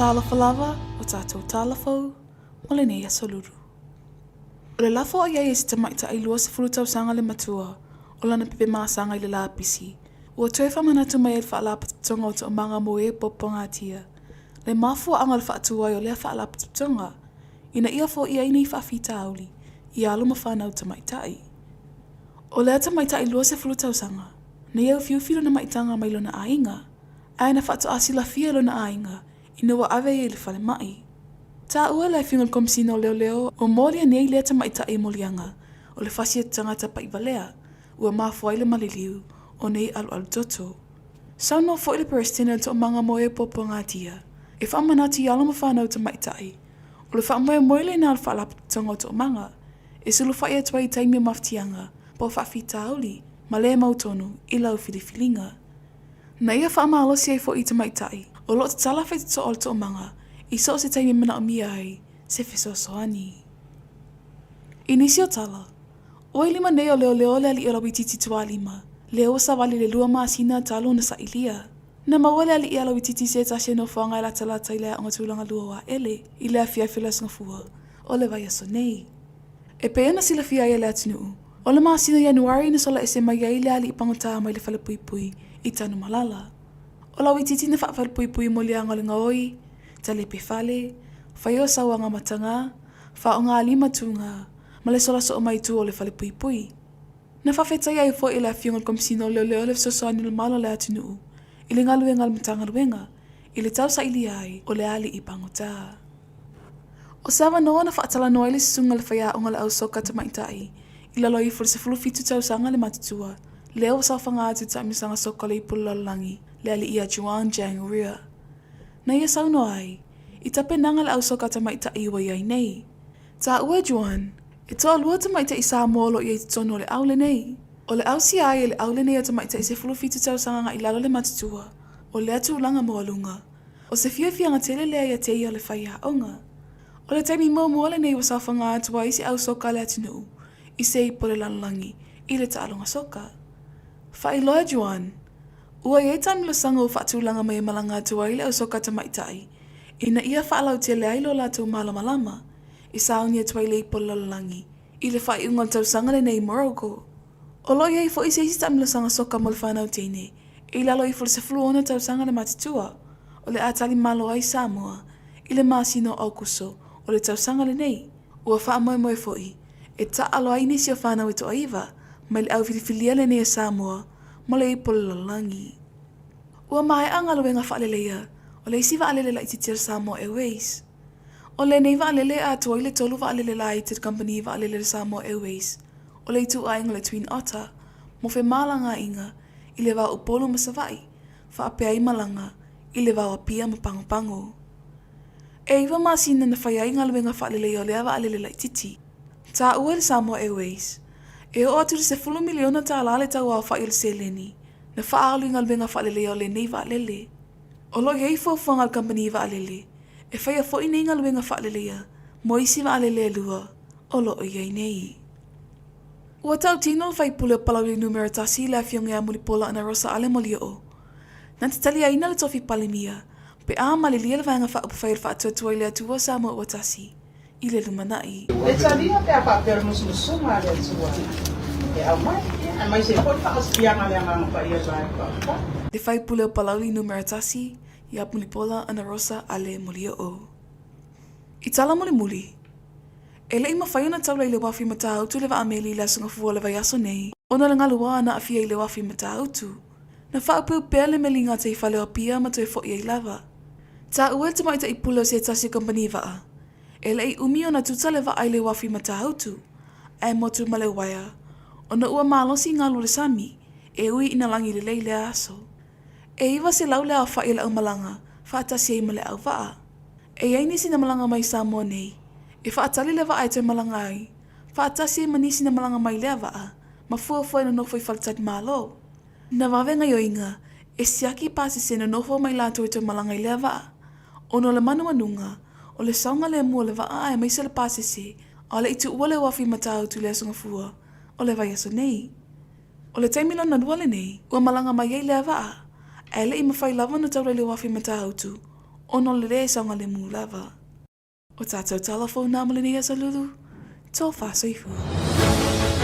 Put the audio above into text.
Tala falawa o tātou tala fou, mo le nei Aso Lulu. O le lafo ai e si tamaita ai lua se furutau sanga le matua, o lana pepe maasanga i le lapisi. Ua toe whamanatu mai e whaalapatatonga o te o manga mo e poponga tia. Le mafua anga le whaatua ai o lea whaalapatatonga, ina ia fo ia ina i whaafita auli, i alo ma whanau tamaitai. O lea tamaitai lua se furutau sanga, na iau fiufilo na maitanga mai lona ainga, ai na whaato asila fia lona ainga, ina wa ave i le whale mai. Tā ua lai whiungal komisino leo leo o mōlia nei lea tamaita e molianga o le whasia tangata pa iwalea ua mafua ile maliliu o nei alu toto. Sau no fo ile perestina to manga moe popo ngā tia. E whamanati alo ma whanau tamaitai o le whamoe moile na alfa lapatanga o to manga e sulu whaia tuai taimi o maftianga po whawhita auli ma le mautonu i lau whilifilinga. Na ia whaamalosi ai fo i tamaitai o lo te tala whai to o to manga I so se taimi mana o mia ai, se wheso soani. I nisi o tala, oi lima nei o leo leo le ali o lawi titi tua lima, leo sa wali le lua maasina talo na sa ilia. Na mawale ali i alawi titi se tashe no whanga i la talata i lea onga tūlanga lua wa ele, i lea fia whilas ngafua, o le vai aso nei. E peana sila fia i lea tinu, o le maasina Januari na sola ese mai i lea ali i pangota mai le whale pui pui, i tanu malala. O lawi titi na whale pui pui mo lea ngalinga oi, tale pe fale, whaio sawanga matanga, wha ngā lima tunga, ma le sola so o mai tu o le whale pui pui. Na whawhetai ai fo i le whiungal komisino leo leo le sosoani le malo le atunuu, i le ngaluenga le matanga luenga, i le tau sa ili ai o le ali i pangota. O sawa noa na whaatala noa i le sisunga le whaia o ngale au soka tamaitai, i lalo i fo le sefulu fitu tau sanga le matutua, leo sa whanga atu tamisanga soka le i pulalangi, le ali i a Juan Janguria. Na ia sauno ai, I tape nanga le au soka tamaita iwa iai nei. Tā ua Juan, e toa lua tamaita I saa mōlo I tono le au le nei. O le au si ai le au le nei a tamaita I se fulufitu tau sanga I lalo le matutua, o le atu langa moalunga, o se fiafianga tele lea ia te ia le whaia onga. O le taimi mua le nei wa sawhanga atua I se au soka le atunu, I se I pole lalangi, I le taalonga soka. Whai loa Juan, ua iei tamilo sanga o whaatulanga mai malanga atua I le au soka tamaitai, ina ia whaalau te le ailo lātou malamalama, I saonia tuai le ipo lalalangi, I le whai ungal tau sanga le nei Morocco. O lo iei fo I se isi tamilo sanga soka mo le whanau teine, I lalo I fo le sefulu ona tau sanga le matitua, o le atali malo ai Samoa, I le masino au kuso, o le tau sanga le nei, ua wha moe moe fo I, e ta alo ai nisi o whanau I to aiva, mai le au filifilia le nei Samoa, mo le ipo lalalangi. Ua mai anga luenga whaalelea, o le isi waalele la ititir Samoa Airways. O le nei waalele a toa I le tolu waalele la I te company waalele le Samoa Airways, o le itu ainga le Twin Otter, mo fe malanga inga, I le wau upolo masawai, wha apea I malanga, I le wau apia mapango pango. E iwa masina na whai ainga luenga waalele o le waalele la ititi. Tā ua le Samoa Airways, e o atu se 10 miliona tā lale tau au whai le seleni, na whaalu inga luenga waalele o le nei waalele. O lo iei fōwhanga al company waalele, e whaia fo ina inga luenga waalelea, mo isi waalele lua, o lo iei nei. Ua tau tino whai pule o palauli numero tasi le awhionga a mulipola ana rosa ale molia o. Nante tali aina le tofi palimia, pe a malilia le vaenga wha upawhai le wha atuatua I le atua sa mo ua tasi, I le lumanai. E talia pe a whaapera musumusunga le atua. E au mai, a mai se pot whakaspianga le anga pa ia lai pa. Le whai pule o palauli numero tasi, I a mulipola ana rosa ale molia o. I tala muli muli. E le ima whai ona taula I le wafi mata autu le wa ameli la sunga fua le vai aso nei, ona le ngalua ana a fia I le wafi mata autu. Na whaapeu pēr le melinga te I whale o pia ma toi fo I lava. Tā ue te maita I pula o se tasi kompani waa. E le I umi ona tuta le wa ai le wafi mata autu. E motu ma le waia. Ona ua malosi ngalu le sami, e ui ina langi le leile aso. E iwa se lau le au whai le au malanga, whaatasi ai ma le au waa. E iei nisi na malanga mai Samoa nei. E whaatali le waa ai te malanga ai. Whaatasi ai ma nisi na malanga mai le waa, ma fuafua na nofo I whaletati malo. Na wawenga yo inga, e siaki pasi se na nofo mai lato I te malanga I le waa. Ono le manu manunga, o le saunga le mua le waa ai maisa le pasi se, o le itu ua le wafi matau tu le asunga fua, o le vai aso nei. O le taimilo na duale nei, ua malanga mai ei le waa, e le I mawhai lava na taura le wafi matau tu, Ono le sanga le mulava. O tātou tala fou nā malini Aso Lulu. Tō whāsoi fua.